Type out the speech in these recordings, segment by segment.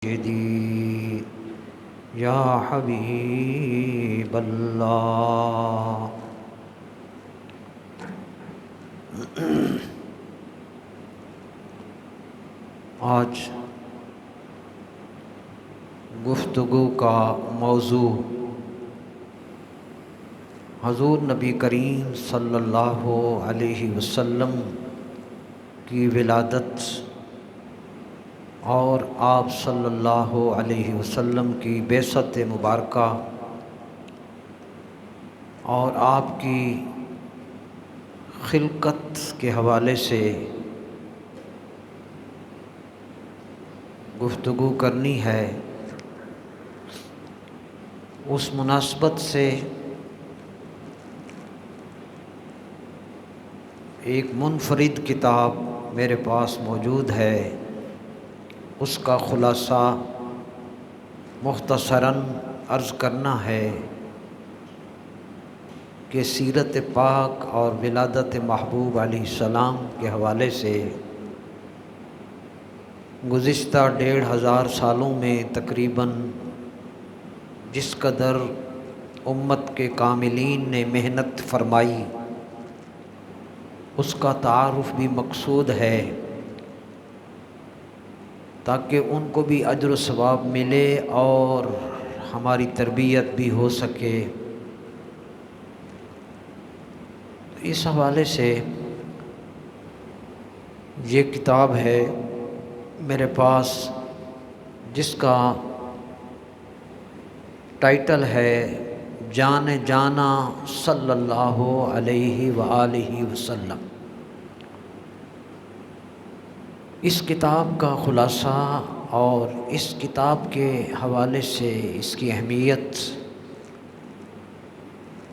سیدی یا حبیب اللہ۔ آج گفتگو کا موضوع حضور نبی کریم صلی اللہ علیہ وسلم کی ولادت اور آپ صلی اللہ علیہ وسلم کی بعثت مبارکہ اور آپ کی خلقت کے حوالے سے گفتگو کرنی ہے۔ اس مناسبت سے ایک منفرد کتاب میرے پاس موجود ہے، اس کا خلاصہ مختصراً عرض کرنا ہے کہ سیرت پاک اور ولادت محبوب علیہ السلام کے حوالے سے گزشتہ 1500 سالوں میں تقریباً جس قدر امت کے کاملین نے محنت فرمائی اس کا تعارف بھی مقصود ہے، تاکہ ان کو بھی اجر و ثواب ملے اور ہماری تربیت بھی ہو سکے۔ اس حوالے سے یہ کتاب ہے میرے پاس، جس کا ٹائٹل ہے جان جانا صلی اللہ علیہ وآلہ وسلم۔ اس کتاب کا خلاصہ اور اس کتاب کے حوالے سے اس کی اہمیت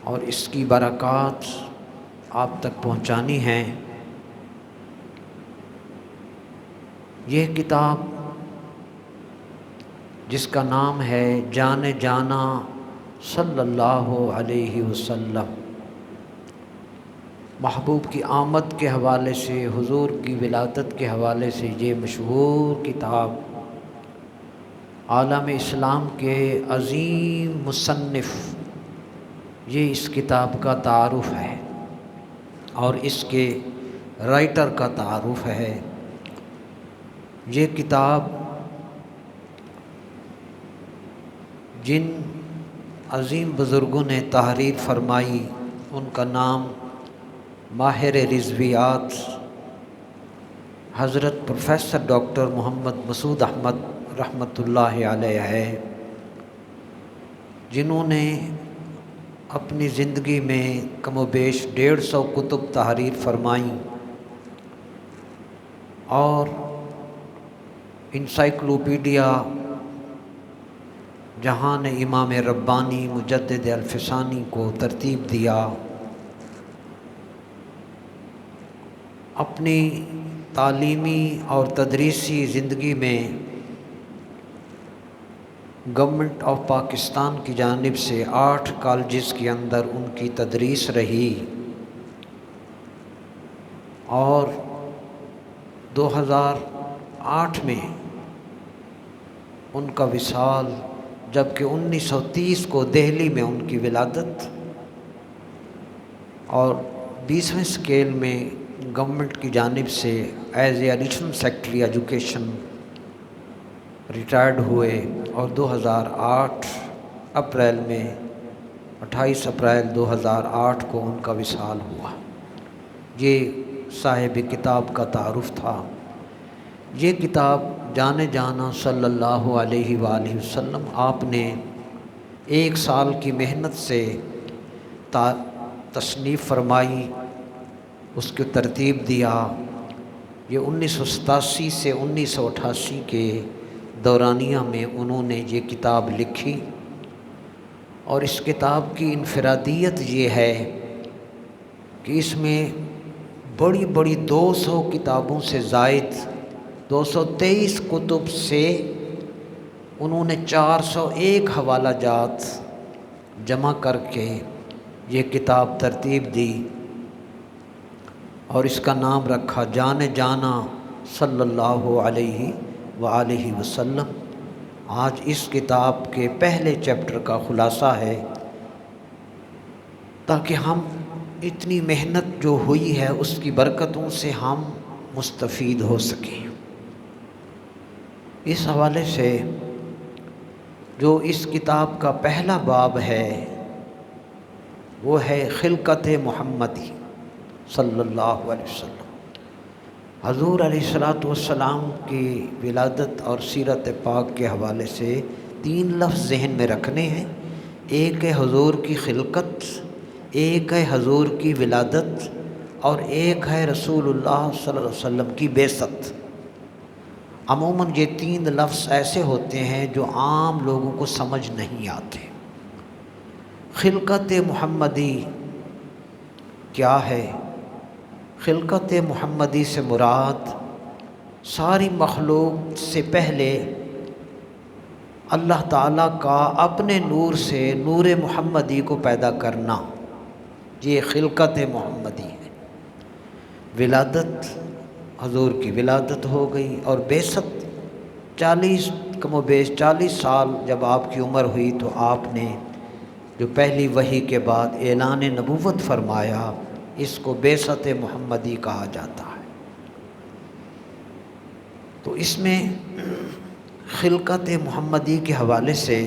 اور اس کی برکات آپ تک پہنچانی ہیں۔ یہ کتاب جس کا نام ہے جان جانا صلی اللہ علیہ وسلم، محبوب کی آمد کے حوالے سے، حضور کی ولادت کے حوالے سے یہ مشہور کتاب عالم اسلام کے عظیم مصنف، یہ اس کتاب کا تعارف ہے اور اس کے رائٹر کا تعارف ہے۔ یہ کتاب جن عظیم بزرگوں نے تحریر فرمائی ان کا نام ماہر رضویات حضرت پروفیسر ڈاکٹر محمد مسعود احمد رحمۃ اللہ علیہ ہے، جنہوں نے اپنی زندگی میں کم و بیش 150 کتب تحریر فرمائیں اور انسائکلوپیڈیا جہان امام ربانی مجدد الفسانی کو ترتیب دیا۔ اپنی تعلیمی اور تدریسی زندگی میں گورنمنٹ آف پاکستان کی جانب سے 8 کالجز کے اندر ان کی تدریس رہی اور 2008 میں ان کا وصال، جبکہ 1930 کو دہلی میں ان کی ولادت، اور 20ویں سکیل میں گورنمنٹ کی جانب سے as a additional secretary education retired ہوئے اور 2008 اپریل میں 28 اپریل 2008 کو ان کا وصال ہوا۔ یہ صاحب کتاب کا تعارف تھا۔ یہ کتاب جان جانا صلی اللہ علیہ وآلہ وسلم آپ نے 1 سال کی محنت سے تصنیف فرمائی، اس کو ترتیب دیا۔ یہ 1987 سے 1988 کے دورانیہ میں انہوں نے یہ کتاب لکھی، اور اس کتاب کی انفرادیت یہ ہے کہ اس میں بڑی بڑی 200 کتابوں سے زائد 223 کتب سے انہوں نے 401 حوالہ جات جمع کر کے یہ کتاب ترتیب دی اور اس کا نام رکھا جان جانا صلی اللہ علیہ وآلہ وسلم۔ آج اس کتاب کے پہلے چیپٹر کا خلاصہ ہے، تاکہ ہم اتنی محنت جو ہوئی ہے اس کی برکتوں سے ہم مستفید ہو سکیں۔ اس حوالے سے جو اس کتاب کا پہلا باب ہے وہ ہے خلقت محمدی صلی اللہ علیہ وسلم۔ حضور علیہ السلام کی ولادت اور سیرت پاک کے حوالے سے 3 لفظ ذہن میں رکھنے ہیں۔ ایک ہے حضور کی خلقت، ایک ہے حضور کی ولادت، اور ایک ہے رسول اللہ صلی اللہ علیہ وسلم کی بعثت۔ عموماً یہ 3 لفظ ایسے ہوتے ہیں جو عام لوگوں کو سمجھ نہیں آتے۔ خلقت محمدی کیا ہے؟ خلقت محمدی سے مراد ساری مخلوق سے پہلے اللہ تعالیٰ کا اپنے نور سے نور محمدی کو پیدا کرنا، یہ خلقت محمدی ہے۔ ولادت، حضور کی ولادت ہو گئی، اور بعثت 40 کم و بیش 40 سال جب آپ کی عمر ہوئی تو آپ نے جو پہلی وحی کے بعد اعلان نبوت فرمایا، اس کو بعثت محمدی کہا جاتا ہے۔ تو اس میں خلقت محمدی کے حوالے سے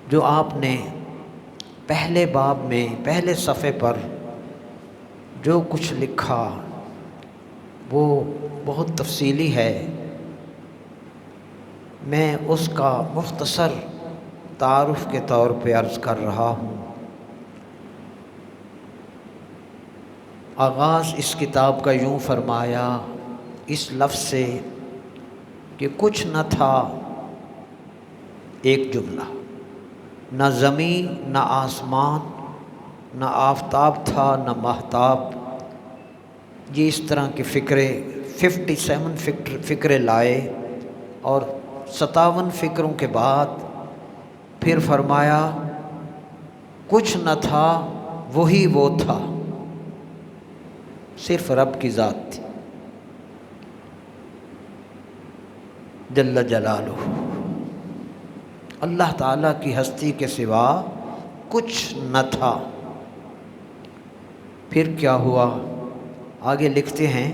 جو آپ نے پہلے باب میں پہلے صفحے پر جو کچھ لکھا وہ بہت تفصیلی ہے۔ میں اس کا مختصر تعارف کے طور پہ عرض کر رہا ہوں۔ آغاز اس کتاب کا یوں فرمایا اس لفظ سے کہ کچھ نہ تھا، ایک جملہ، نہ زمین نہ آسمان، نہ آفتاب تھا نہ ماہتاب۔ یہ اس طرح کے فقرے 57 فقرے لائے، اور 57 فقروں کے بعد پھر فرمایا کچھ نہ تھا وہی وہ تھا، صرف رب کی ذات تھی جل جلالہ۔ اللہ تعالیٰ کی ہستی کے سوا کچھ نہ تھا۔ پھر کیا ہوا؟ آگے لکھتے ہیں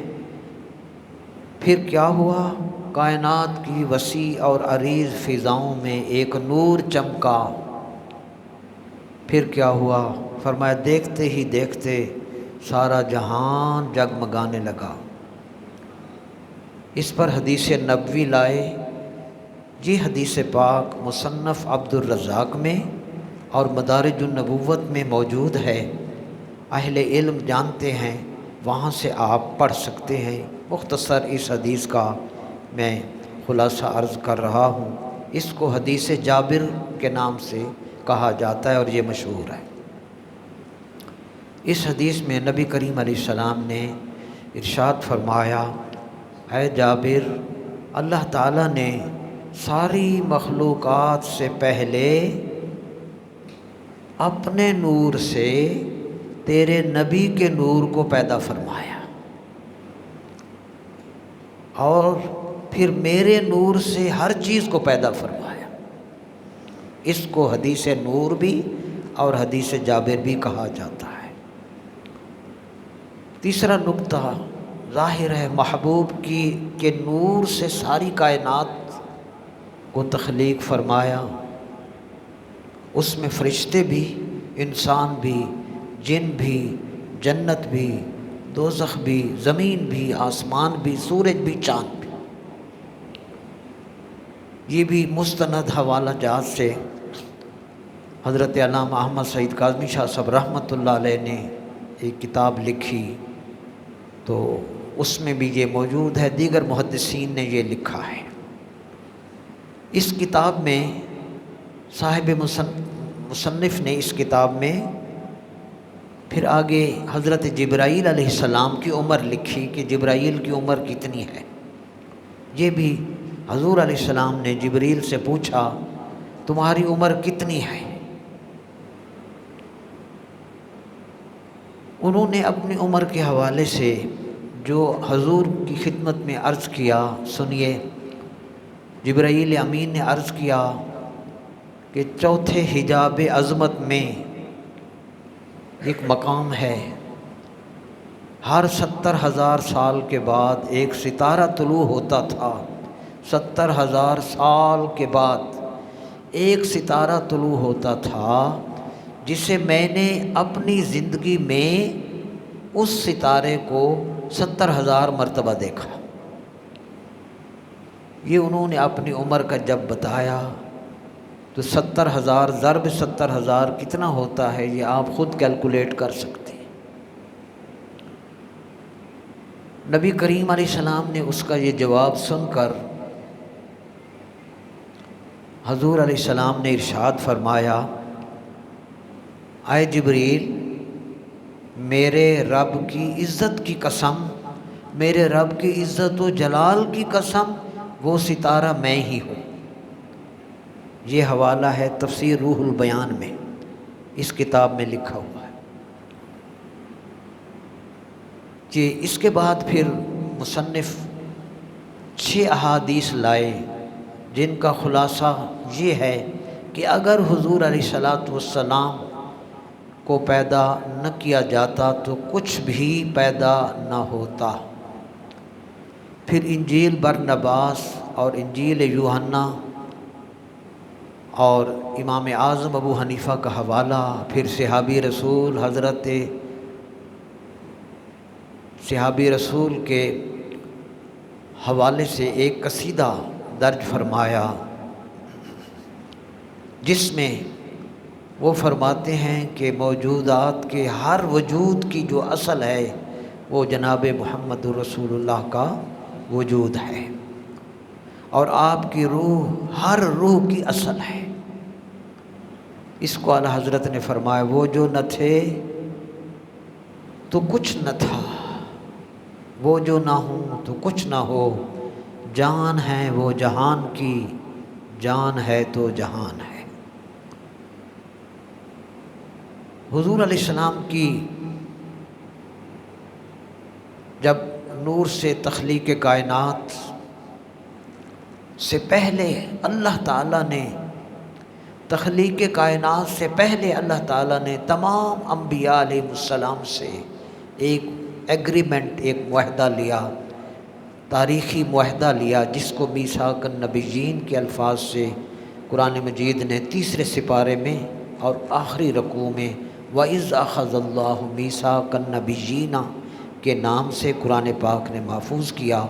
پھر کیا ہوا؟ کائنات کی وسیع اور عریض فضاؤں میں ایک نور چمکا۔ پھر کیا ہوا؟ فرمایا دیکھتے ہی دیکھتے سارا جہان جگمگانے لگا۔ اس پر حدیث نبوی لائے۔ یہ حدیث پاک مصنف عبد الرزاق میں اور مدارج النبوت میں موجود ہے۔ اہل علم جانتے ہیں، وہاں سے آپ پڑھ سکتے ہیں۔ مختصر اس حدیث کا میں خلاصہ عرض کر رہا ہوں۔ اس کو حدیث جابر کے نام سے کہا جاتا ہے اور یہ مشہور ہے۔ اس حدیث میں نبی کریم علیہ السلام نے ارشاد فرمایا، اے جابر، اللہ تعالیٰ نے ساری مخلوقات سے پہلے اپنے نور سے تیرے نبی کے نور کو پیدا فرمایا، اور پھر میرے نور سے ہر چیز کو پیدا فرمایا۔ اس کو حدیث نور بھی اور حدیث جابر بھی کہا جاتا ہے۔ تیسرا نقطہ، ظاہر ہے محبوب کے نور سے ساری کائنات کو تخلیق فرمایا۔ اس میں فرشتے بھی، انسان بھی، جن بھی، جنت بھی، دوزخ بھی، زمین بھی، آسمان بھی، سورج بھی، چاند بھی۔ یہ بھی مستند حوالہ جات سے حضرت علامہ احمد سعید کاظمی شاہ صاحب رحمۃ اللہ علیہ نے ایک کتاب لکھی، تو اس میں بھی یہ موجود ہے۔ دیگر محدثین نے یہ لکھا ہے۔ اس کتاب میں صاحب مصنف نے اس کتاب میں پھر آگے حضرت جبرائیل علیہ السلام کی عمر لکھی کہ جبرائیل کی عمر کتنی ہے۔ یہ بھی حضور علیہ السلام نے جبریل سے پوچھا تمہاری عمر کتنی ہے؟ انہوں نے اپنی عمر کے حوالے سے جو حضور کی خدمت میں عرض کیا، سنیے۔ جبرائیل امین نے عرض کیا کہ چوتھے حجاب عظمت میں ایک مقام ہے، ہر 70,000 سال کے بعد ایک ستارہ طلوع ہوتا تھا، 70,000 سال کے بعد ایک ستارہ طلوع ہوتا تھا، جسے میں نے اپنی زندگی میں اس ستارے کو 70,000 مرتبہ دیکھا۔ یہ انہوں نے اپنی عمر کا جب بتایا تو 70,000 ضرب 70,000 کتنا ہوتا ہے یہ آپ خود کیلکولیٹ کر سکتے ہیں۔ نبی کریم علیہ السلام نے اس کا یہ جواب سن کر حضور علیہ السلام نے ارشاد فرمایا، اے جبریل، میرے رب کی عزت کی قسم، میرے رب کی عزت و جلال کی قسم، وہ ستارہ میں ہی ہوں۔ یہ حوالہ ہے تفسیر روح البیان میں، اس کتاب میں لکھا ہوا ہے کہ اس کے بعد پھر مصنف 6 احادیث لائے جن کا خلاصہ یہ ہے کہ اگر حضور علیہ السلام کو پیدا نہ کیا جاتا تو کچھ بھی پیدا نہ ہوتا۔ پھر انجیل برنباس اور انجیل یوحنا اور امام اعظم ابو حنیفہ کا حوالہ، پھر صحابی رسول کے حوالے سے ایک قصیدہ درج فرمایا، جس میں وہ فرماتے ہیں کہ موجودات کے ہر وجود کی جو اصل ہے وہ جناب محمد رسول اللہ کا وجود ہے، اور آپ کی روح ہر روح کی اصل ہے۔ اس کو اعلیٰ حضرت نے فرمایا، وہ جو نہ تھے تو کچھ نہ تھا، وہ جو نہ ہوں تو کچھ نہ ہو، جان ہے وہ جہان کی، جان ہے تو جہان ہے۔ حضور علیہ السلام کی جب نور سے تخلیق کائنات سے پہلے اللہ تعالیٰ نے، تخلیق کائنات سے پہلے اللہ تعالیٰ نے تمام انبیاء علیہ السلام سے ایک ایگریمنٹ، ایک معاہدہ لیا، تاریخی معاہدہ لیا، جس کو میثاق النبیین کے الفاظ سے قرآن مجید نے 3 سپارے میں اور آخری رکوع میں وَإِذْ أَخَذَ اللَّهُ مِيثَاقَ النَّبِيِّينَ کے نام سے قرآن پاک نے محفوظ کیا۔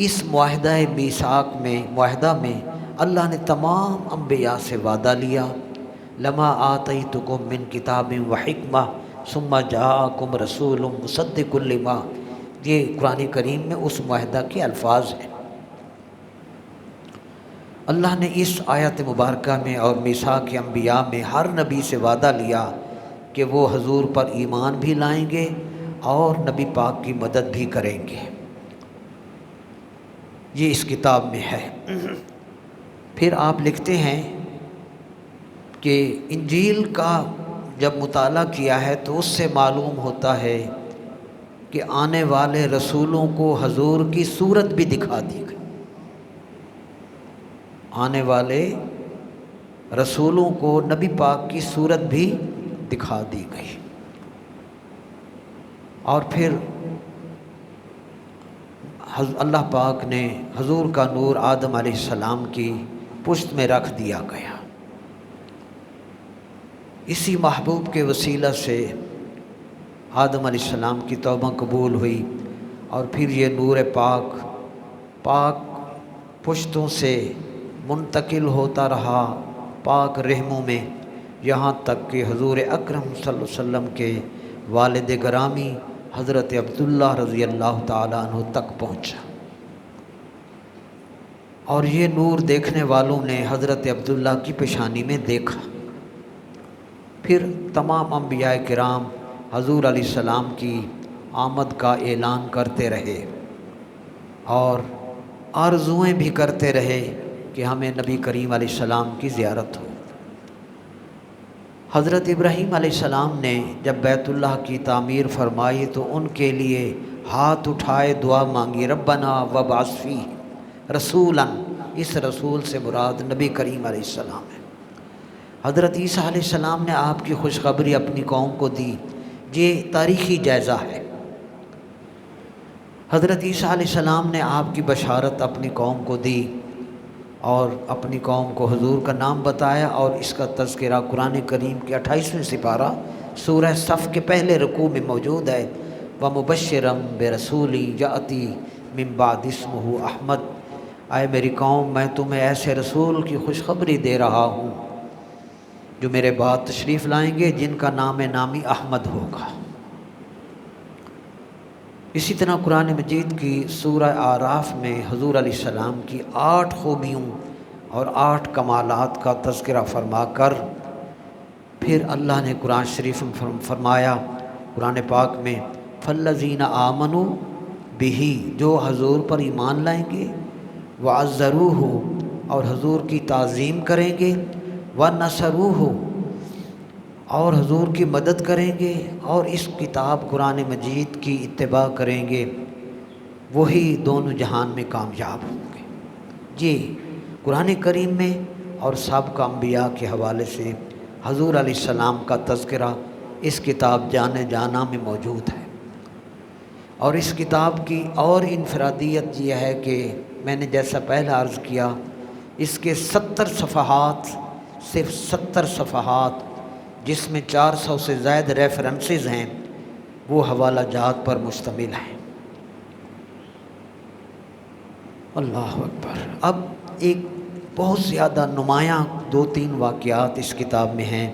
اس معاہدہ میں اللہ نے تمام انبیاء سے وعدہ لیا، لما آتیتکم من کتاب و حکمہ ثم جاءکم رسول مصدق لما، یہ قرآن کریم میں اس معاہدہ کے الفاظ ہیں۔ اللہ نے اس آیت مبارکہ میں اور میثاق انبیاء میں ہر نبی سے وعدہ لیا کہ وہ حضور پر ایمان بھی لائیں گے اور نبی پاک کی مدد بھی کریں گے۔ یہ اس کتاب میں ہے۔ پھر آپ لکھتے ہیں کہ انجیل کا جب مطالعہ کیا ہے تو اس سے معلوم ہوتا ہے کہ آنے والے رسولوں کو حضور کی صورت بھی دکھا دی گئی، آنے والے رسولوں کو نبی پاک کی صورت بھی دکھا دی گئی۔ اور پھر اللہ پاک نے حضور کا نور آدم علیہ السلام کی پشت میں رکھ دیا گیا۔ اسی محبوب کے وسیلہ سے آدم علیہ السلام کی توبہ قبول ہوئی، اور پھر یہ نور پاک پشتوں سے منتقل ہوتا رہا پاک رحموں میں، یہاں تک کہ حضور اکرم صلی اللہ علیہ وسلم کے والد گرامی حضرت عبداللہ رضی اللہ تعالیٰ عنہ تک پہنچا۔ اور یہ نور دیکھنے والوں نے حضرت عبداللہ کی پیشانی میں دیکھا۔ پھر تمام انبیاء کرام حضور علیہ السلام کی آمد کا اعلان کرتے رہے اور آرزوئیں بھی کرتے رہے کہ ہمیں نبی کریم علیہ السلام کی زیارت ہو۔ حضرت ابراہیم علیہ السلام نے جب بیت اللہ کی تعمیر فرمائی تو ان کے لیے ہاتھ اٹھائے دعا مانگی، ربنا وابعث فیہم رسولا اس رسول سے مراد نبی کریم علیہ السلام ہے۔ حضرت عیسیٰ علیہ السلام نے آپ کی خوشخبری اپنی قوم کو دی، یہ تاریخی جائزہ ہے۔ حضرت عیسیٰ علیہ السلام نے آپ کی بشارت اپنی قوم کو دی اور اپنی قوم کو حضور کا نام بتایا، اور اس کا تذکرہ قرآن کریم کے 28ویں سپارہ سورہ صف کے پہلے رکوع میں موجود ہے۔ وَمُبَشِّرًا بِرَسُولٍ يَأْتِي مِن بَعْدِ اسْمُهُ احمد، اے میری قوم میں تمہیں ایسے رسول کی خوشخبری دے رہا ہوں جو میرے بعد تشریف لائیں گے، جن کا نام نامی احمد ہوگا۔ اسی طرح قرآن مجید کی سورہ اعراف میں حضور علیہ السلام کی 8 خوبیوں اور 8 کمالات کا تذکرہ فرما کر پھر اللہ نے قرآن شریف میں فرمایا، قرآن پاک میں، فَالَّذِينَ آمَنُوا بِهِ، جو حضور پر ایمان لائیں گے، وَعَزَّرُوهُ، اور حضور کی تعظیم کریں گے، وَنَصَرُوهُ، اور حضور کی مدد کریں گے، اور اس کتاب قرآن مجید کی اتباع کریں گے، وہی دونوں جہان میں کامیاب ہوں گے۔ جی قرآن کریم میں اور سابقہ انبیاء کے حوالے سے حضور علیہ السلام کا تذکرہ اس کتاب جانے جانا میں موجود ہے۔ اور اس کتاب کی اور انفرادیت یہ ہے کہ میں نے جیسا پہلے عرض کیا، اس کے 70 صفحات، صرف 70 صفحات، جس میں 400 سے زائد ریفرنسز ہیں، وہ حوالہ جات پر مشتمل ہیں۔ اللہ اکبر۔ اب ایک بہت زیادہ نمایاں 2-3 واقعات اس کتاب میں ہیں،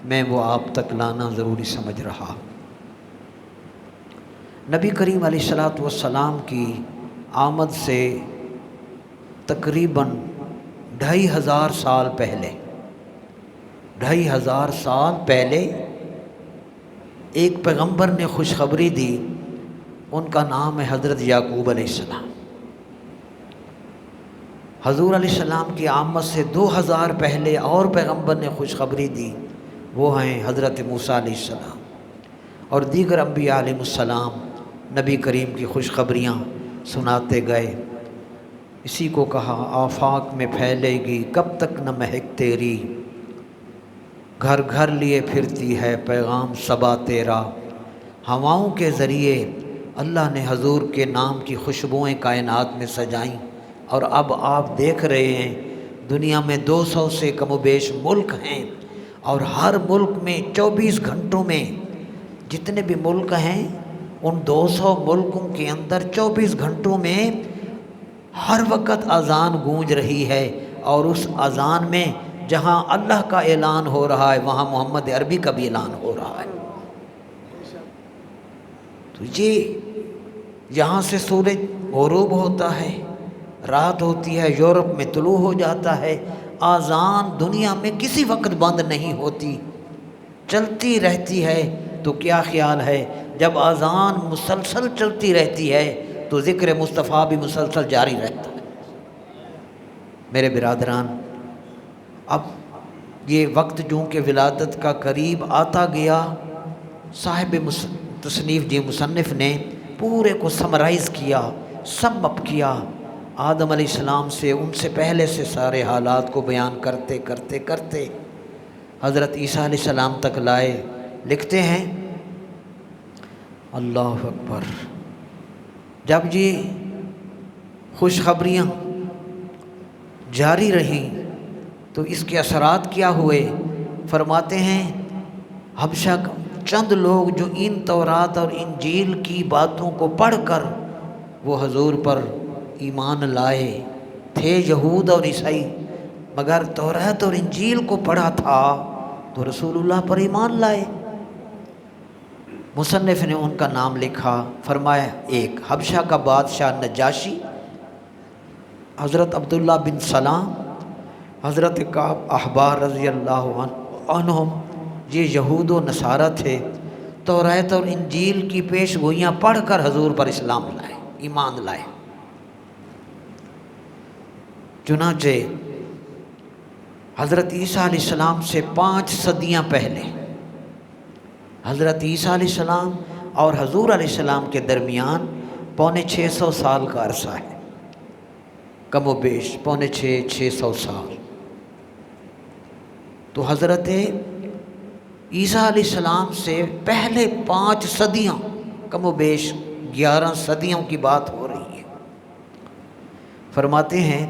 میں وہ آپ تک لانا ضروری سمجھ رہا۔ نبی کریم علیہ السلام کی آمد سے تقریباً 2500 سال پہلے، 2500 سال پہلے ایک پیغمبر نے خوشخبری دی، ان کا نام ہے حضرت یعقوب علیہ السلام۔ حضور علیہ السلام کی آمد سے 2000 پہلے اور پیغمبر نے خوشخبری دی، وہ ہیں حضرت موسیٰ علیہ السلام، اور دیگر انبیاء علیہ السلام نبی کریم کی خوشخبریاں سناتے گئے۔ اسی کو کہا، آفاق میں پھیلے گی کب تک نہ مہک تیری، گھر گھر لیے پھرتی ہے پیغام صبا تیرا۔ ہواؤں کے ذریعے اللہ نے حضور کے نام کی خوشبوئیں کائنات میں سجائیں، اور اب آپ دیکھ رہے ہیں دنیا میں 200 سے کم و بیش ملک ہیں، اور ہر ملک میں 24 گھنٹوں میں جتنے بھی ملک ہیں، ان 200 ملکوں کے اندر 24 گھنٹوں میں ہر وقت اذان گونج رہی ہے، اور اس اذان میں جہاں اللہ کا اعلان ہو رہا ہے وہاں محمد عربی کا بھی اعلان ہو رہا ہے۔ تو یہ یہاں سے سورج غروب ہوتا ہے، رات ہوتی ہے، یورپ میں طلوع ہو جاتا ہے، اذان دنیا میں کسی وقت بند نہیں ہوتی، چلتی رہتی ہے۔ تو کیا خیال ہے جب اذان مسلسل چلتی رہتی ہے تو ذکر مصطفیٰ بھی مسلسل جاری رہتا ہے۔ میرے برادران، اب یہ وقت جو کہ ولادت کا قریب آتا گیا، صاحب تصنیف مصنف نے پورے کو سمرائز کیا، سم اپ کیا، آدم علیہ السلام سے ان سے پہلے سے سارے حالات کو بیان کرتے کرتے کرتے حضرت عیسیٰ علیہ السلام تک لائے۔ لکھتے ہیں، اللہ اکبر، جب یہ خوشخبریاں جاری رہیں تو اس کے اثرات کیا ہوئے؟ فرماتے ہیں، حبشہ چند لوگ جو ان تورات اور انجیل کی باتوں کو پڑھ کر وہ حضور پر ایمان لائے تھے، یہود اور عیسائی، مگر تورات اور انجیل کو پڑھا تھا تو رسول اللہ پر ایمان لائے۔ مصنف نے ان کا نام لکھا، فرمایا، ایک حبشہ کا بادشاہ نجاشی، حضرت عبداللہ بن سلام، حضرت کعب احبار رضی اللہ عنہم، یہ یہود و نصارہ تھے، تورات اور انجیل کی پیش گوئیاں پڑھ کر حضور پر اسلام لائے، ایمان لائے۔ چنانچہ حضرت عیسیٰ علیہ السلام سے 5 صدیاں پہلے حضرت عیسیٰ علیہ السلام اور حضور علیہ السلام کے درمیان 550 سال کا عرصہ ہے۔ کم و بیش 650 سال۔ تو حضرت عیسیٰ علیہ السلام سے پہلے 5 صدیاں، کم و بیش 11 صدیوں کی بات ہو رہی ہے۔ فرماتے ہیں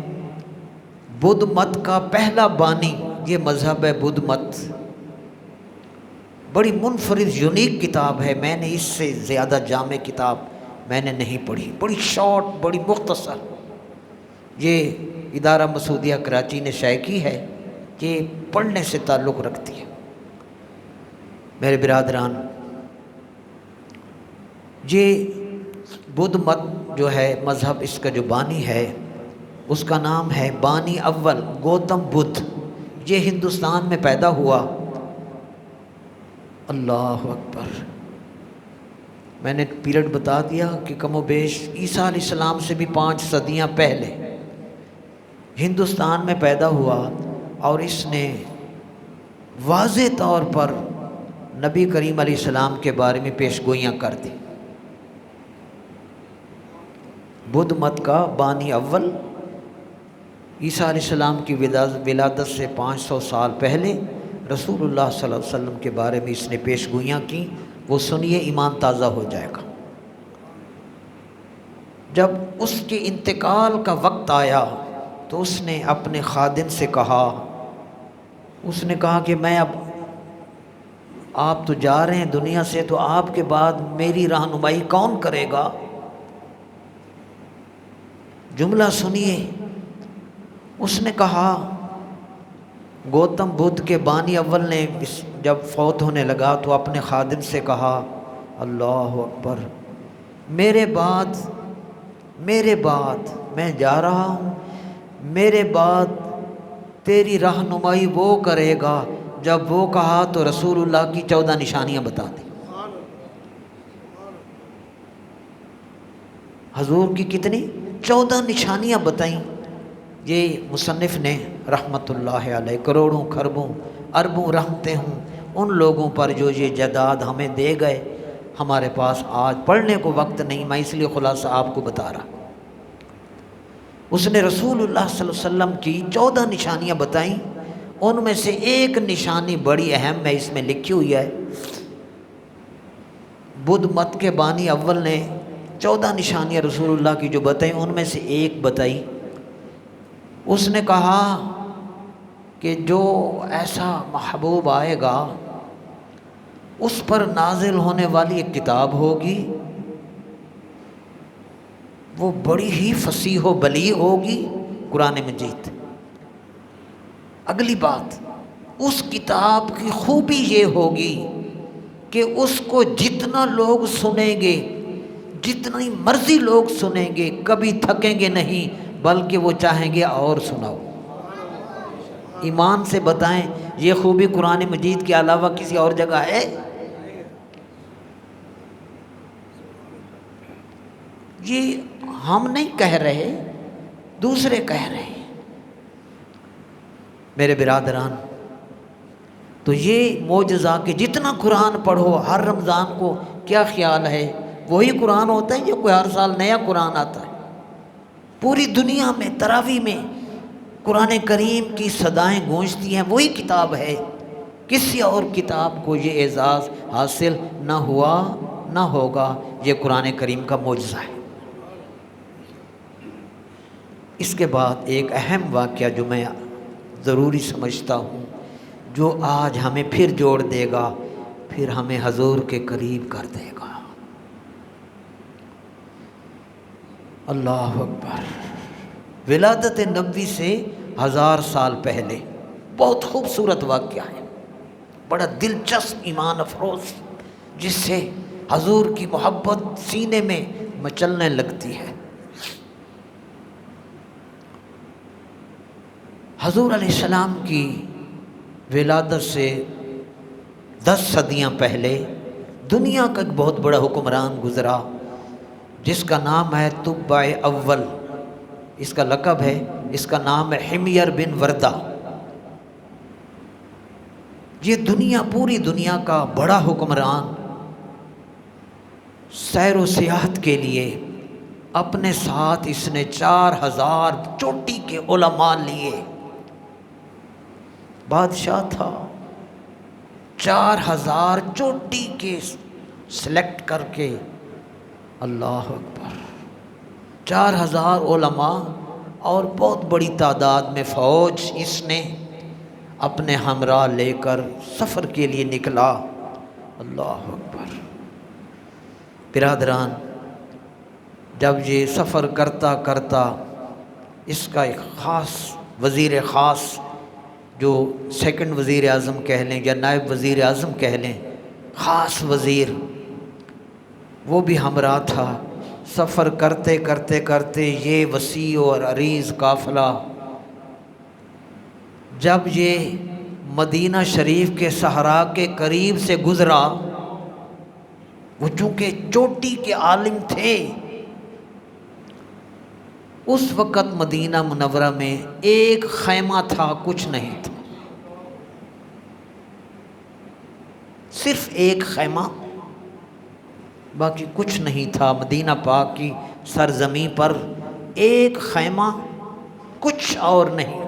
بدھ مت کا پہلا بانی، یہ مذہب ہے بدھ مت، بڑی منفرد یونیک کتاب ہے، میں نے اس سے زیادہ جامع کتاب میں نے نہیں پڑھی، بڑی شارٹ، بڑی مختصر، یہ ادارہ مسعودیہ کراچی نے شائع کی ہے، یہ پڑھنے سے تعلق رکھتی ہے۔ میرے برادران، یہ بدھ مت جو ہے مذہب، اس کا جو بانی ہے اس کا نام ہے بانی اول گوتم بدھ، یہ ہندوستان میں پیدا ہوا۔ اللہ اکبر، میں نے پیریڈ بتا دیا کہ کم و بیش عیسیٰ علیہ السلام سے بھی 5 صدیاں پہلے ہندوستان میں پیدا ہوا، اور اس نے واضح طور پر نبی کریم علیہ السلام کے بارے میں پیش گوئیاں کر دی۔ بدھ مت کا بانی اول عیسیٰ علیہ السلام کی ولادت سے 500 سال پہلے رسول اللہ صلی اللہ علیہ وسلم کے بارے میں اس نے پیش گوئیاں کی، وہ سنیے، ایمان تازہ ہو جائے گا۔ جب اس کے انتقال کا وقت آیا تو اس نے اپنے خادم سے کہا، اس نے کہا کہ میں اب، آپ تو جا رہے ہیں دنیا سے، تو آپ کے بعد میری رہنمائی کون کرے گا؟ جملہ سنیے، اس نے کہا، گوتم بدھ کے بانی اول نے جب فوت ہونے لگا تو اپنے خادم سے کہا، اللہ اکبر، میرے بعد میں جا رہا ہوں، میرے بعد تیری رہنمائی وہ کرے گا۔ جب وہ کہا تو رسول اللہ کی 14 نشانیاں بتا دی۔ حضور کی کتنی؟ 14 نشانیاں بتائیں۔ یہ مصنف نے رحمت اللہ علیہ، کروڑوں کھربوں اربوں رحمتیں ہوں ان لوگوں پر جو یہ جائیداد ہمیں دے گئے، ہمارے پاس آج پڑھنے کو وقت نہیں، میں اس لیے خلاصہ آپ کو بتا رہا۔ اس نے رسول اللہ صلی اللہ علیہ وسلم کی 14 نشانیاں بتائیں، ان میں سے ایک نشانی بڑی اہم ہے، اس میں لکھی ہوئی ہے۔ بدھ مت کے بانی اول نے 14 نشانیاں رسول اللہ کی جو بتائیں، ان میں سے ایک بتائی۔ اس نے کہا کہ جو ایسا محبوب آئے گا اس پر نازل ہونے والی ایک کتاب ہوگی، وہ بڑی ہی فصیح و بلیغ ہوگی، قرآن مجید۔ اگلی بات، اس کتاب کی خوبی یہ ہوگی کہ اس کو جتنا لوگ سنیں گے، جتنی مرضی لوگ سنیں گے، کبھی تھکیں گے نہیں، بلکہ وہ چاہیں گے اور سناؤ۔ ایمان سے بتائیں، یہ خوبی قرآن مجید کے علاوہ کسی اور جگہ ہے؟ یہ ہم نہیں کہہ رہے، دوسرے کہہ رہے ہیں۔ میرے برادران، تو یہ معجزہ کہ جتنا قرآن پڑھو ہر رمضان کو، کیا خیال ہے وہی قرآن ہوتا ہے یا کوئی ہر سال نیا قرآن آتا ہے؟ پوری دنیا میں تراویح میں قرآن کریم کی صدائیں گونجتی ہیں، وہی کتاب ہے، کسی اور کتاب کو یہ اعزاز حاصل نہ ہوا نہ ہوگا، یہ قرآن کریم کا معجزہ ہے۔ اس کے بعد ایک اہم واقعہ جو میں ضروری سمجھتا ہوں، جو آج ہمیں پھر جوڑ دے گا، پھر ہمیں حضور کے قریب کر دے گا۔ اللہ اکبر، ولادت نبوی سے 1000 سال پہلے، بہت خوبصورت واقعہ ہے، بڑا دلچسپ، ایمان افروز، جس سے حضور کی محبت سینے میں مچلنے لگتی ہے۔ حضور علیہ السلام کی ولادت سے 10 صدیاں پہلے دنیا کا ایک بہت بڑا حکمران گزرا، جس کا نام ہے تبع اول، اس کا لقب ہے، اس کا نام ہے حمیر بن وردہ۔ یہ دنیا، پوری دنیا کا بڑا حکمران، سیر و سیاحت کے لیے اپنے ساتھ اس نے 4000 چوٹی کے علماء لیے. بادشاہ تھا، 4000 چوٹی کے سلیکٹ کر کے. اللہ اکبر. 4000 علماء اور بہت بڑی تعداد میں فوج اس نے اپنے ہمراہ لے کر سفر کے لیے نکلا. اللہ اکبر. برادران، جب یہ سفر کرتا کرتا اس کا ایک خاص وزیر خاص، جو سیکنڈ وزیر اعظم کہہ لیں یا نائب وزیر اعظم کہہ لیں، خاص وزیر، وہ بھی ہمراہ تھا. سفر کرتے کرتے کرتے یہ وسیع اور عریض قافلہ جب یہ مدینہ شریف کے صحرا کے قریب سے گزرا، وہ چونکہ چوٹی کے عالم تھے، اس وقت مدینہ منورہ میں ایک خیمہ تھا، کچھ نہیں تھا. صرف ایک خیمہ، باقی کچھ نہیں تھا. مدینہ پاک کی سرزمین پر ایک خیمہ، کچھ اور نہیں.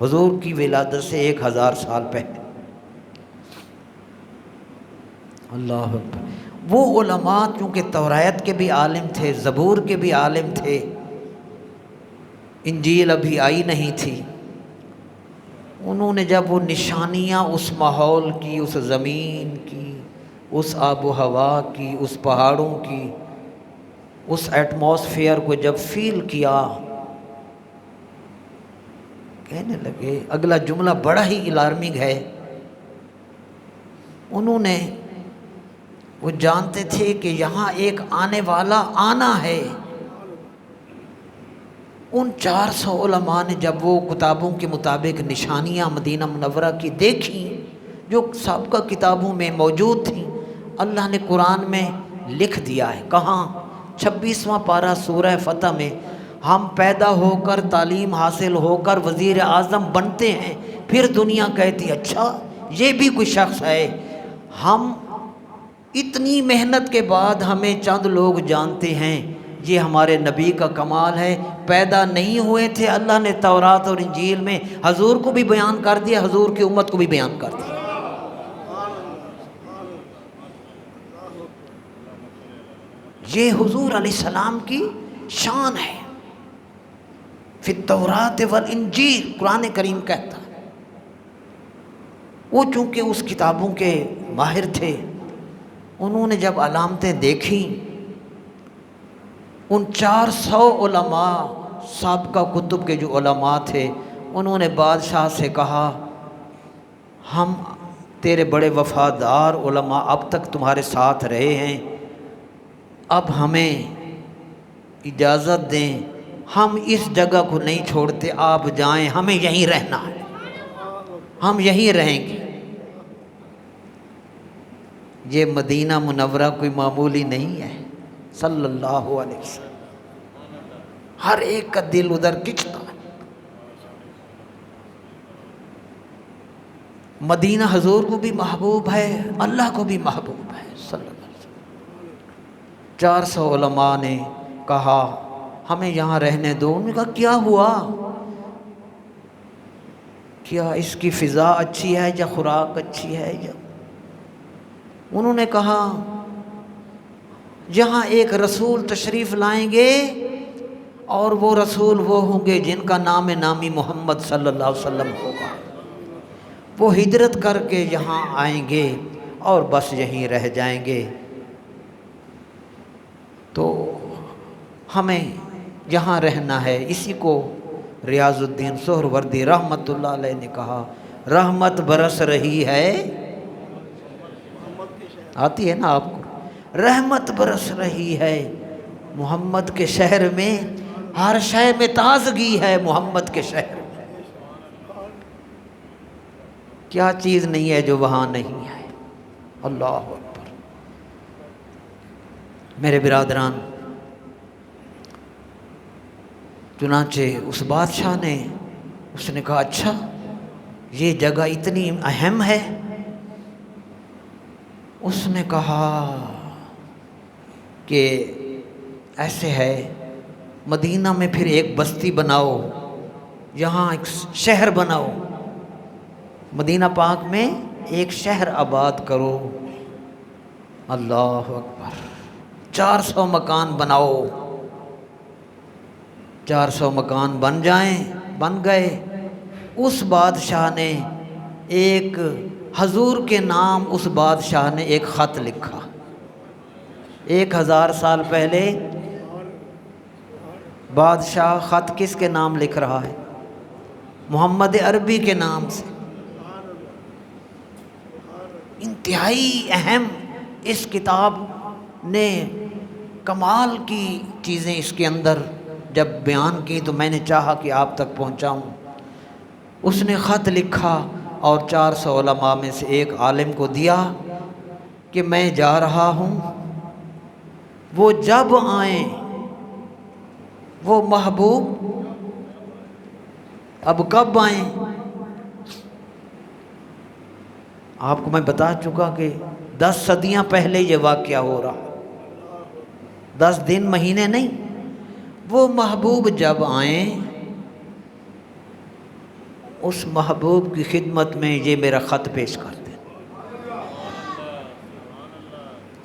حضور کی ولادت سے 1000 سال پہلے. اللہ اکبر. وہ علماء چونکہ توریت کے بھی عالم تھے، زبور کے بھی عالم تھے، انجیل ابھی آئی نہیں تھی. انہوں نے جب وہ نشانیاں اس ماحول کی، اس زمین کی، اس آب و ہوا کی، اس پہاڑوں کی، اس ایٹماسفیئر کو جب فیل کیا، کہنے لگے. اگلا جملہ بڑا ہی الارمنگ ہے. انہوں نے، وہ جانتے تھے کہ یہاں ایک آنے والا آنا ہے. ان 400 علماء نے جب وہ کتابوں کے مطابق نشانیاں مدینہ منورہ کی دیکھیں جو سابقہ کتابوں میں موجود تھیں، اللہ نے قرآن میں لکھ دیا ہے. کہاں؟ 26واں پارہ سورہ فتح میں. ہم پیدا ہو کر، تعلیم حاصل ہو کر وزیر اعظم بنتے ہیں، پھر دنیا کہتی اچھا یہ بھی کوئی شخص ہے. ہم اتنی محنت کے بعد ہمیں چند لوگ جانتے ہیں، یہ ہمارے نبی کا کمال ہے. پیدا نہیں ہوئے تھے، اللہ نے تورات اور انجیل میں حضور کو بھی بیان کر دیا، حضور کی امت کو بھی بیان کر دیا. یہ حضور علیہ السلام کی شان ہے. فی التوراۃ والانجیل قرآن کریم کہتا ہے. وہ چونکہ اس کتابوں کے ماہر تھے، انہوں نے جب علامتیں دیکھیں، ان 400 علماء، سابقہ کتب کے جو علماء تھے، انہوں نے بادشاہ سے کہا ہم تیرے بڑے وفادار علماء اب تک تمہارے ساتھ رہے ہیں، اب ہمیں اجازت دیں، ہم اس جگہ کو نہیں چھوڑتے، آپ جائیں، ہمیں یہیں رہنا ہے، ہم یہیں رہیں گے. یہ مدینہ منورہ کوئی معمولی نہیں ہے. صلی اللہ علیہ وسلم. ہر ایک کا دل ادھر کھنچتا ہے. مدینہ حضور کو بھی محبوب ہے، اللہ کو بھی محبوب ہے. صلی اللہ علیہ وسلم. 400 علماء نے کہا ہمیں یہاں رہنے دو. انہوں نے کہا کیا ہوا؟ کیا اس کی فضا اچھی ہے یا خوراک اچھی ہے یا؟ انہوں نے کہا یہاں ایک رسول تشریف لائیں گے، اور وہ رسول وہ ہوں گے جن کا نام نامی محمد صلی اللہ علیہ وسلم ہوگا. وہ ہجرت کر کے یہاں آئیں گے اور بس یہیں رہ جائیں گے. تو ہمیں یہاں رہنا ہے. اسی کو ریاض الدین سہروردی رحمۃ اللہ علیہ نے کہا رحمت برس رہی ہے. آتی ہے نا آپ کو؟ رحمت برس رہی ہے محمد کے شہر میں، ہر شے میں تازگی ہے محمد کے شہر میں. کیا چیز نہیں ہے جو وہاں نہیں ہے. اللہ اکبر. میرے برادران، چنانچہ اس بادشاہ نے، اس نے کہا اچھا یہ جگہ اتنی اہم ہے. اس نے کہا کہ ایسے ہے مدینہ میں پھر ایک بستی بناؤ، یہاں ایک شہر بناؤ، مدینہ پاک میں ایک شہر آباد کرو۔ اللہ اکبر، 400 مکان بناؤ، 400 مکان بن گئے۔ اس بادشاہ نے ایک حضور کے نام، اس بادشاہ نے ایک خط لکھا۔ 1000 سال پہلے بادشاہ خط کس کے نام لکھ رہا ہے؟ محمد عربی کے نام سے۔ انتہائی اہم اس کتاب نے کمال کی چیزیں اس کے اندر جب بیان کی تو میں نے چاہا کہ آپ تک پہنچاؤں۔ اس نے خط لکھا اور 400 علماء میں سے ایک عالم کو دیا کہ میں جا رہا ہوں، وہ جب آئیں وہ محبوب اب کب آئیں؟ آپ کو میں بتا چکا کہ 10 صدیاں پہلے یہ واقعہ ہو رہا، 10 دن مہینے نہیں۔ وہ محبوب جب آئیں، اس محبوب کی خدمت میں یہ میرا خط پیش کر دیں۔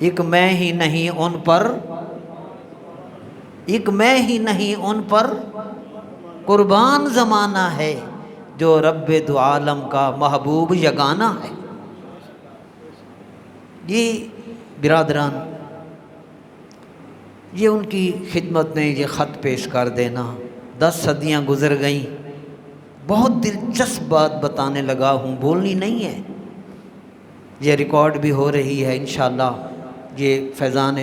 ایک میں ہی نہیں ان پر قربان زمانہ ہے، جو رب دو عالم کا محبوب یگانہ ہے۔ یہ برادران، یہ ان کی خدمت میں یہ خط پیش کر دینا۔ 10 صدیاں گزر گئیں، بہت دلچسپ بات بتانے لگا ہوں، بولنی نہیں ہے، یہ ریکارڈ بھی ہو رہی ہے، انشاءاللہ یہ فیضان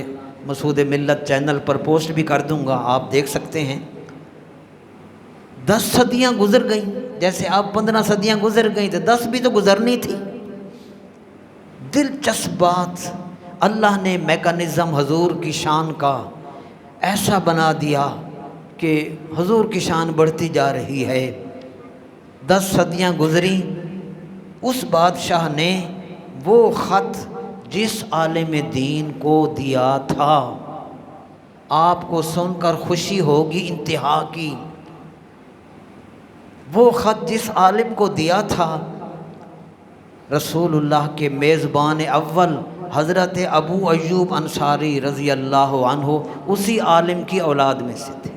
مسعود ملت چینل پر پوسٹ بھی کر دوں گا، آپ دیکھ سکتے ہیں۔ 10 صدیاں گزر گئیں، جیسے اب 15 صدیاں گزر گئیں تو 10 بھی تو گزرنی تھی۔ دلچسپ بات، اللہ نے میکانزم حضور کی شان کا ایسا بنا دیا کہ حضور کی شان بڑھتی جا رہی ہے۔ 10 صدیاں گزری، اس بادشاہ نے وہ خط جس عالم دین کو دیا تھا، آپ کو سن کر خوشی ہوگی انتہا کی، وہ خط جس عالم کو دیا تھا رسول اللہ کے میزبان اول حضرت ابو ایوب انصاری رضی اللہ عنہ اسی عالم کی اولاد میں سے تھے۔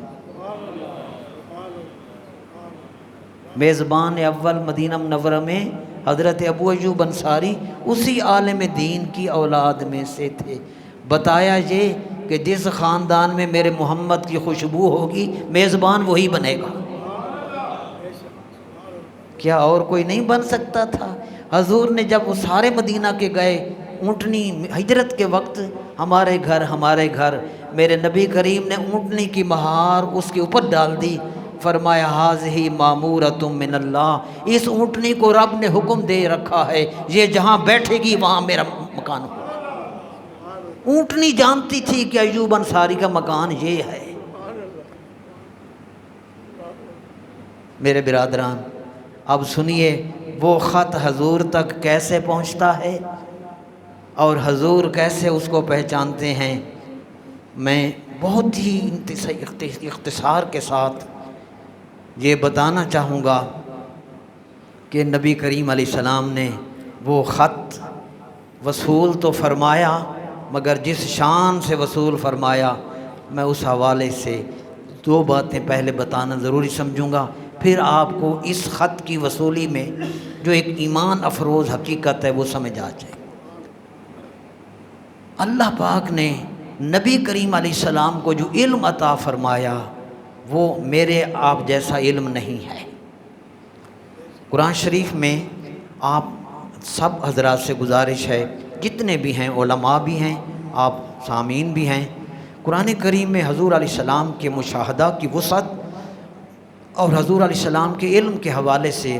میزبان اول مدینہ منورہ میں حضرت ابو ایوب انصاری اسی عالم دین کی اولاد میں سے تھے۔ بتایا یہ کہ جس خاندان میں میرے محمد کی خوشبو ہوگی میزبان وہی بنے گا، کیا اور کوئی نہیں بن سکتا تھا؟ حضور نے جب وہ سارے مدینہ کے گئے، اونٹنی ہجرت کے وقت ہمارے گھر میرے نبی کریم نے اونٹنی کی مہار اس کے اوپر ڈال دی، فرمایا ھذہ مامورۃ من اللہ، اس اونٹنی کو رب نے حکم دے رکھا ہے، یہ جہاں بیٹھے گی وہاں میرا مکان ہوگا۔ اونٹنی جانتی تھی کہ ایوب انصاری کا مکان یہ ہے۔ میرے برادران، اب سنیے وہ خط حضور تک کیسے پہنچتا ہے اور حضور کیسے اس کو پہچانتے ہیں۔ میں بہت ہی اختصار کے ساتھ یہ بتانا چاہوں گا کہ نبی کریم علیہ السلام نے وہ خط وصول تو فرمایا، مگر جس شان سے وصول فرمایا، میں اس حوالے سے 2 باتیں پہلے بتانا ضروری سمجھوں گا، پھر آپ کو اس خط کی وصولی میں جو ایک ایمان افروز حقیقت ہے وہ سمجھ آ جائے۔ اللہ پاک نے نبی کریم علیہ السلام کو جو علم عطا فرمایا وہ میرے آپ جیسا علم نہیں ہے۔ قرآن شریف میں آپ سب حضرات سے گزارش ہے، جتنے بھی ہیں علماء بھی ہیں، آپ سامعین بھی ہیں، قرآن کریم میں حضور علیہ السلام کے مشاہدہ کی وسعت اور حضور علیہ السلام کے علم کے حوالے سے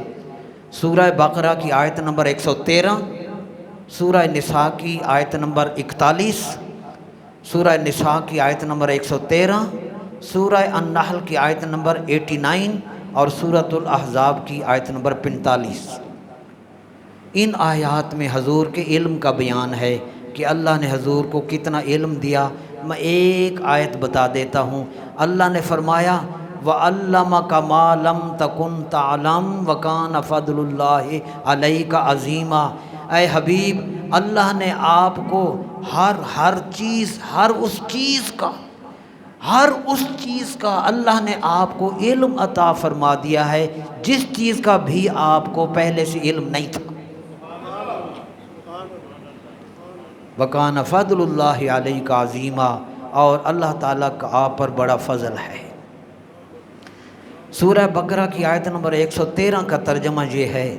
سورہ بقرہ کی آیت نمبر 113، سورہ نساء کی آیت نمبر 41، سورہ نساء کی آیت نمبر 113، سورہ النحل کی آیت نمبر 89 اور سورۃ الاحزاب کی آیت نمبر 45۔ ان آیات میں حضور کے علم کا بیان ہے کہ اللہ نے حضور کو کتنا علم دیا، میں ایک آیت بتا دیتا ہوں۔ اللہ نے فرمایا وَعَلَّمَكَ مَا لَمْ تَكُنْ تَعْلَمْ وَكَانَ فَضْلُ اللَّهِ عَلَيْكَ عَظِيمًا۔ اے حبیب، اللہ نے آپ کو ہر چیز، ہر اس چیز کا اللہ نے آپ کو علم عطا فرما دیا ہے جس چیز کا بھی آپ کو پہلے سے علم نہیں تھا۔ وَكَانَ فَضْلُ اللَّهِ عَلَيْكَ عَظِيمًا، اور اللہ تعالیٰ کا آپ پر بڑا فضل ہے۔ سورہ بقرہ کی آیت نمبر 113 کا ترجمہ یہ ہے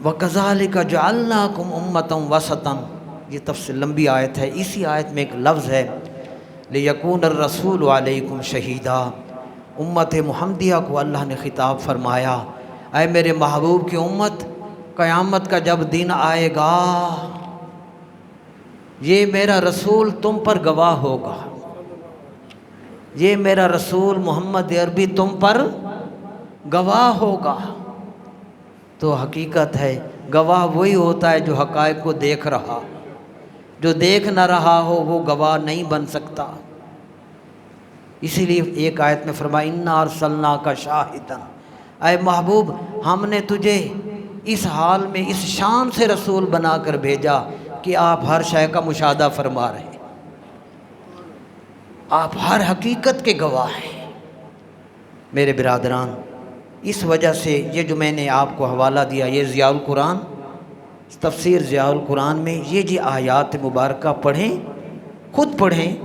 وَكَذَلِكَ جَعَلْنَاكُمْ أُمَّةً وَسَطًا۔ یہ تفصیل لمبی آیت ہے، اسی آیت میں ایک لفظ ہے لِيَكُونَ الرَّسُولُ عَلَيْكُمْ شَهِيدًا۔ امت محمدیہ کو اللہ نے خطاب فرمایا، اے میرے محبوب کی امت، قیامت کا جب دن آئے گا یہ میرا رسول تم پر گواہ ہوگا، یہ میرا رسول محمد عربی تم پر گواہ ہوگا۔ تو حقیقت ہے گواہ وہی ہوتا ہے جو حقائق کو دیکھ رہا، جو دیکھ نہ رہا ہو وہ گواہ نہیں بن سکتا۔ اسی لیے ایک آیت میں فرمایا اِنَّا أَرْسَلْنَاكَ شَاهِدًا، اے محبوب ہم نے تجھے اس حال میں اس شان سے رسول بنا کر بھیجا کہ آپ ہر شے کا مشاہدہ فرما رہے ہیں، آپ ہر حقیقت کے گواہ ہیں۔ میرے برادران، اس وجہ سے یہ جو میں نے آپ کو حوالہ دیا، یہ ضیاء القرآن، تفسیر ضیاء القرآن میں یہ جی آیات مبارکہ پڑھیں، خود پڑھیں،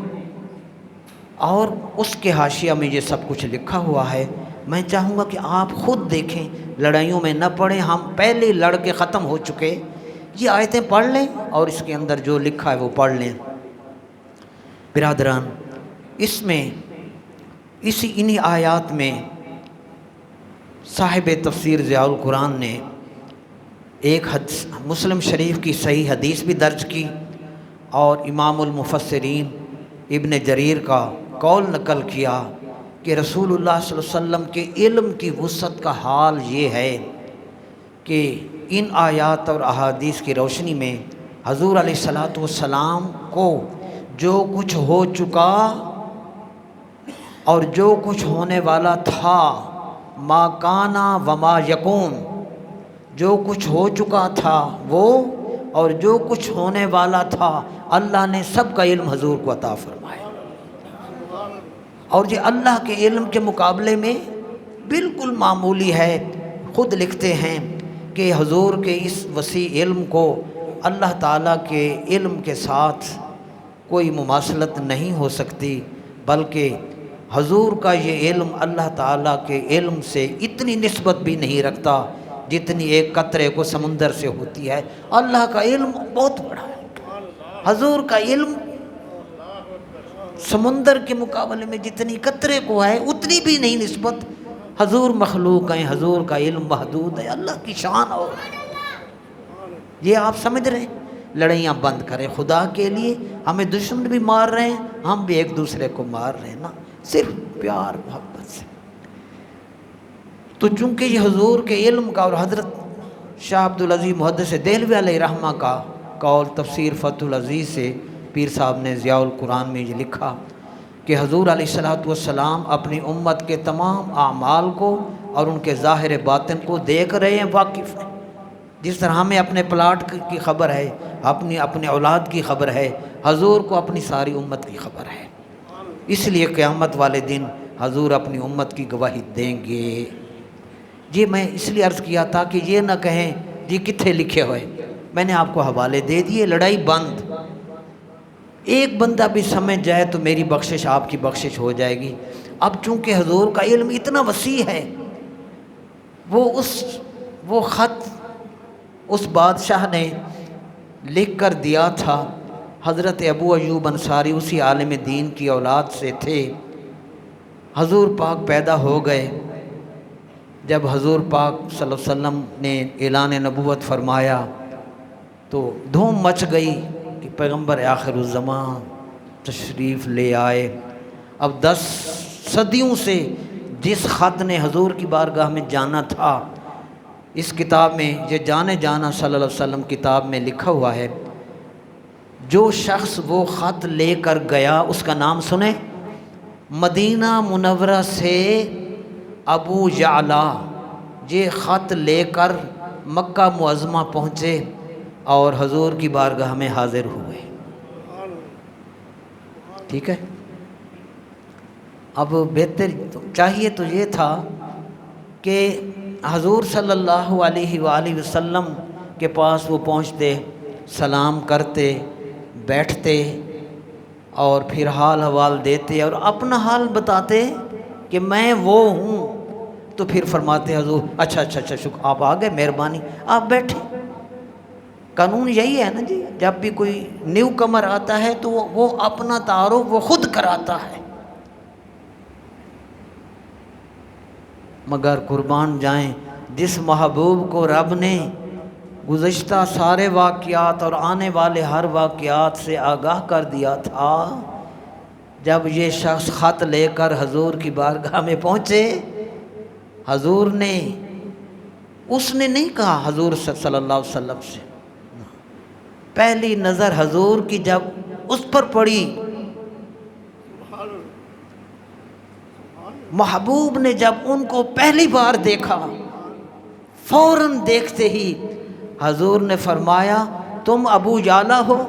اور اس کے حاشیہ میں یہ سب کچھ لکھا ہوا ہے۔ میں چاہوں گا کہ آپ خود دیکھیں، لڑائیوں میں نہ پڑھیں، ہم پہلے لڑ کے ختم ہو چکے، یہ آیتیں پڑھ لیں اور اس کے اندر جو لکھا ہے وہ پڑھ لیں۔ برادران، اس میں انہی آیات میں صاحب تفسیر ضیاء القرآن نے ایک مسلم شریف کی صحیح حدیث بھی درج کی، اور امام المفسرین ابن جریر کا قول نقل کیا کہ رسول اللہ صلی اللہ علیہ وسلم کے علم کی وسعت کا حال یہ ہے کہ ان آیات اور احادیث کی روشنی میں حضور علیہ الصلاۃ والسلام کو جو کچھ ہو چکا اور جو کچھ ہونے والا تھا، ما کانا وما یکون، جو کچھ ہو چکا تھا وہ اور جو کچھ ہونے والا تھا، اللہ نے سب کا علم حضور کو عطا فرمایا۔ اور یہ اللہ کے علم کے مقابلے میں بالکل معمولی ہے۔ خود لکھتے ہیں کہ حضور کے اس وسیع علم کو اللہ تعالیٰ کے علم کے ساتھ کوئی مماثلت نہیں ہو سکتی، بلکہ حضور کا یہ علم اللہ تعالیٰ کے علم سے اتنی نسبت بھی نہیں رکھتا جتنی ایک قطرے کو سمندر سے ہوتی ہے۔ اللہ کا علم بہت بڑا ہے، حضور کا علم سمندر کے مقابلے میں جتنی قطرے کو ہے اتنی بھی نہیں نسبت۔ حضور مخلوق ہیں، حضور کا علم محدود ہے، اللہ کی شان اور یہ آپ سمجھ رہے ہیں۔ لڑائیاں بند کریں خدا کے لیے، ہمیں دشمن بھی مار رہے ہیں، ہم بھی ایک دوسرے کو مار رہے ہیں نا، صرف پیار محبت سے۔ تو چونکہ یہ حضور کے علم کا اور حضرت شاہ عبدالعزیز محدث دہلوی علیہ رحمہ کا قول تفسیر فتح العزیز سے پیر صاحب نے ضیاء القرآن میں یہ لکھا کہ حضور علیہ الصلاۃ والسلام اپنی امت کے تمام اعمال کو اور ان کے ظاہر باطن کو دیکھ رہے ہیں، واقف ہیں۔ جس طرح ہمیں اپنے پلاٹ کی خبر ہے، اپنے اولاد کی خبر ہے، حضور کو اپنی ساری امت کی خبر ہے۔ اس لیے قیامت والے دن حضور اپنی امت کی گواہی دیں گے۔ یہ میں اس لیے عرض کیا تھا کہ یہ نہ کہیں جی کتنے لکھے ہوئے، میں نے آپ کو حوالے دے دیے، لڑائی بند۔ ایک بندہ بھی سمجھ جائے تو میری بخشش آپ کی بخشش ہو جائے گی۔ اب چونکہ حضور کا علم اتنا وسیع ہے، وہ خط اس بادشاہ نے لکھ کر دیا تھا، حضرت ابو ایوب انصاری اسی عالم دین کی اولاد سے تھے، حضور پاک پیدا ہو گئے۔ جب حضور پاک صلی اللہ علیہ وسلم نے اعلان نبوت فرمایا تو دھوم مچ گئی کہ پیغمبر آخر الزمان تشریف لے آئے۔ اب 10 صدیوں سے جس خط نے حضور کی بارگاہ میں جانا تھا، اس کتاب میں یہ جانے جانا صلی اللہ علیہ وسلم کتاب میں لکھا ہوا ہے، جو شخص وہ خط لے کر گیا اس کا نام سنیں، مدینہ منورہ سے ابو یعلا یہ خط لے کر مکہ معظمہ پہنچے اور حضور کی بارگاہ میں حاضر ہوئے. ٹھیک ہے. اب بہتر چاہیے تو یہ تھا کہ حضور صلی اللہ علیہ وآلہ وسلم کے پاس وہ پہنچتے، سلام کرتے، بیٹھتے اور پھر حال حوال دیتے اور اپنا حال بتاتے کہ میں وہ ہوں. تو پھر فرماتے حضور اچھا شکر آپ آ گئے، مہربانی آپ بیٹھے. قانون یہی ہے نا جی، جب بھی کوئی نیو کمر آتا ہے تو وہ اپنا تعارف وہ خود کراتا ہے. مگر قربان جائیں جس محبوب کو رب نے گزشتہ سارے واقعات اور آنے والے ہر واقعات سے آگاہ کر دیا تھا، جب یہ شخص خط لے کر حضور کی بارگاہ میں پہنچے، حضور نے اس نے نہیں کہا حضور صلی اللہ علیہ وسلم سے، پہلی نظر حضور کی جب اس پر پڑی، محبوب نے جب ان کو پہلی بار دیکھا، فوراً دیکھتے ہی حضور نے فرمایا تم ابو یعلا ہو؟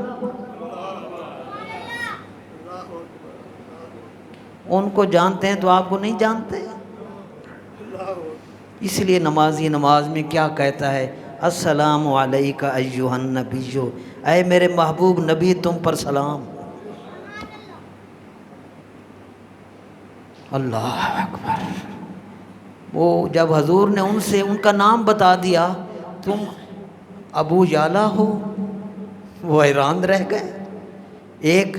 ان کو جانتے ہیں تو آپ کو نہیں جانتے. اس لیے نمازی نماز میں کیا کہتا ہے؟ السلام علیکہ ایھا النبی، اے میرے محبوب نبی تم پر سلام. اللہ اکبر. وہ جب حضور نے ان سے ان کا نام بتا دیا تم ابو یعلا ہو، وہ حیران رہ گئے. ایک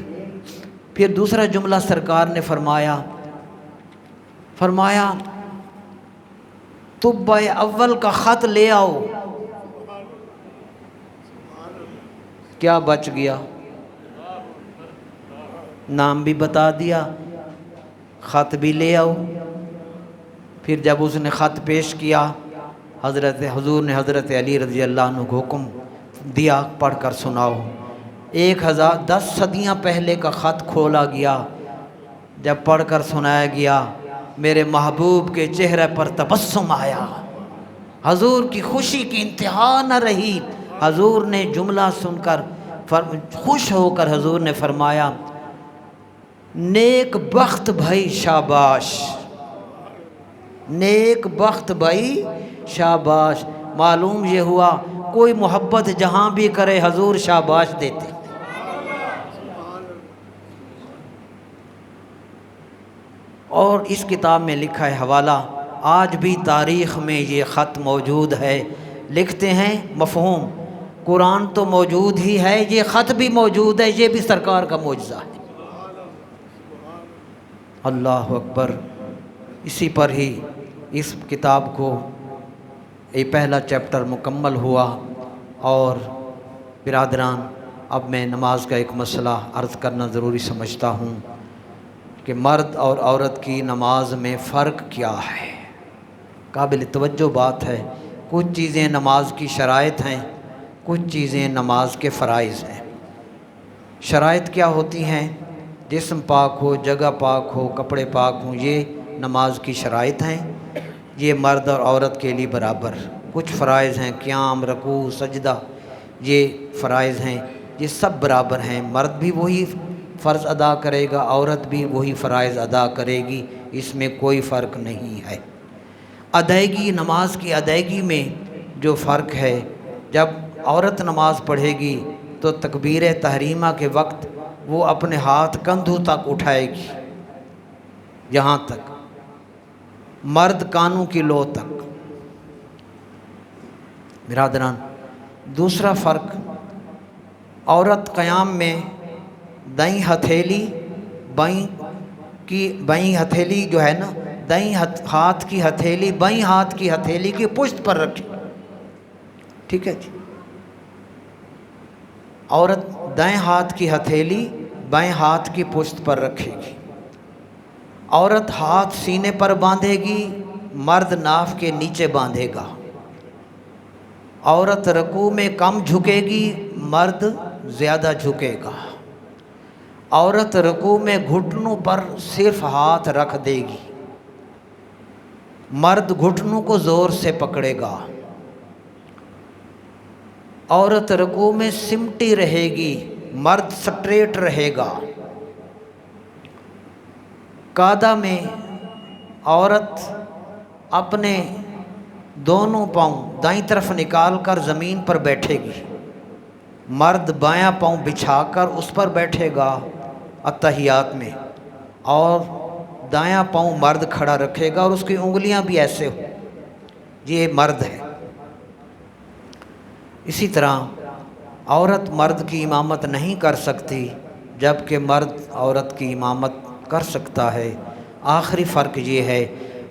پھر دوسرا جملہ سرکار نے فرمایا طب اول کا خط لے آؤ. کیا بچ گیا؟ نام بھی بتا دیا، خط بھی لے آؤ. پھر جب اس نے خط پیش کیا، حضور نے حضرت علی رضی اللہ عنہ کو حکم دیا پڑھ کر سناؤ. 10 صدیاں پہلے کا خط کھولا گیا. جب پڑھ کر سنایا گیا، میرے محبوب کے چہرے پر تبسم آیا، حضور کی خوشی کی انتہا نہ رہی. حضور نے جملہ سن کر خوش ہو کر حضور نے فرمایا نیک بخت بھائی شاباش، نیک بخت بھائی شاباش. معلوم یہ ہوا کوئی محبت جہاں بھی کرے حضور شاباش دیتے. اور اس کتاب میں لکھا ہے حوالہ، آج بھی تاریخ میں یہ خط موجود ہے. لکھتے ہیں مفہوم قرآن تو موجود ہی ہے، یہ خط بھی موجود ہے، یہ بھی سرکار کا معجزہ ہے. اللہ اکبر. اسی پر ہی اس کتاب کو یہ پہلا چیپٹر مکمل ہوا. اور برادران، اب میں نماز کا ایک مسئلہ عرض کرنا ضروری سمجھتا ہوں کہ مرد اور عورت کی نماز میں فرق کیا ہے. قابل توجہ بات ہے. کچھ چیزیں نماز کی شرائط ہیں، کچھ چیزیں نماز کے فرائض ہیں. شرائط کیا ہوتی ہیں؟ جسم پاک ہو، جگہ پاک ہو، کپڑے پاک ہوں، یہ نماز کی شرائط ہیں. یہ مرد اور عورت کے لیے برابر. کچھ فرائض ہیں، قیام، رکوع، سجدہ، یہ فرائض ہیں، یہ سب برابر ہیں. مرد بھی وہی فرض ادا کرے گا، عورت بھی وہی فرائض ادا کرے گی، اس میں کوئی فرق نہیں ہے. ادائیگی، نماز کی ادائیگی میں جو فرق ہے، جب عورت نماز پڑھے گی تو تکبیر تحریمہ کے وقت وہ اپنے ہاتھ کندھوں تک اٹھائے گی، یہاں تک، مرد کانوں کی لو تک. برادران، دوسرا فرق، عورت قیام میں دائیں ہتھیلی بائیں ہتھیلی جو ہے نا، دائیں ہاتھ کی ہتھیلی بائیں ہاتھ کی ہتھیلی کی پشت پر رکھے. ٹھیک ہے جی. عورت دائیں ہاتھ کی ہتھیلی بائیں ہاتھ کی پشت پر رکھے گی. عورت ہاتھ سینے پر باندھے گی، مرد ناف کے نیچے باندھے گا. عورت رکوع میں کم جھکے گی، مرد زیادہ جھکے گا، عورت رکوع میں گھٹنوں پر صرف ہاتھ رکھ دے گی، مرد گھٹنوں کو زور سے پکڑے گا، عورت رکوع میں سمٹی رہے گی، مرد سٹریٹ رہے گا، قعدہ میں عورت اپنے دونوں پاؤں دائیں طرف نکال کر زمین پر بیٹھے گی، مرد بایاں پاؤں بچھا کر اس پر بیٹھے گا اتحیات میں، اور دایاں پاؤں مرد کھڑا رکھے گا اور اس کی انگلیاں بھی ایسے ہو، یہ مرد ہے۔ اسی طرح عورت مرد کی امامت نہیں کر سکتی، جبکہ مرد عورت کی امامت کر سکتا ہے۔ آخری فرق یہ ہے،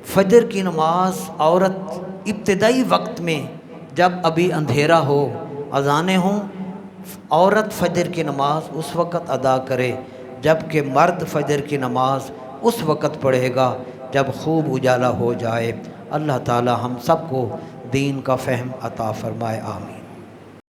فجر کی نماز عورت ابتدائی وقت میں جب ابھی اندھیرا ہو، اذانیں ہوں، عورت فجر کی نماز اس وقت ادا کرے، جبکہ مرد فجر کی نماز اس وقت پڑھے گا جب خوب اجالا ہو جائے۔ اللہ تعالی ہم سب کو دین کا فہم عطا فرمائے، آمین۔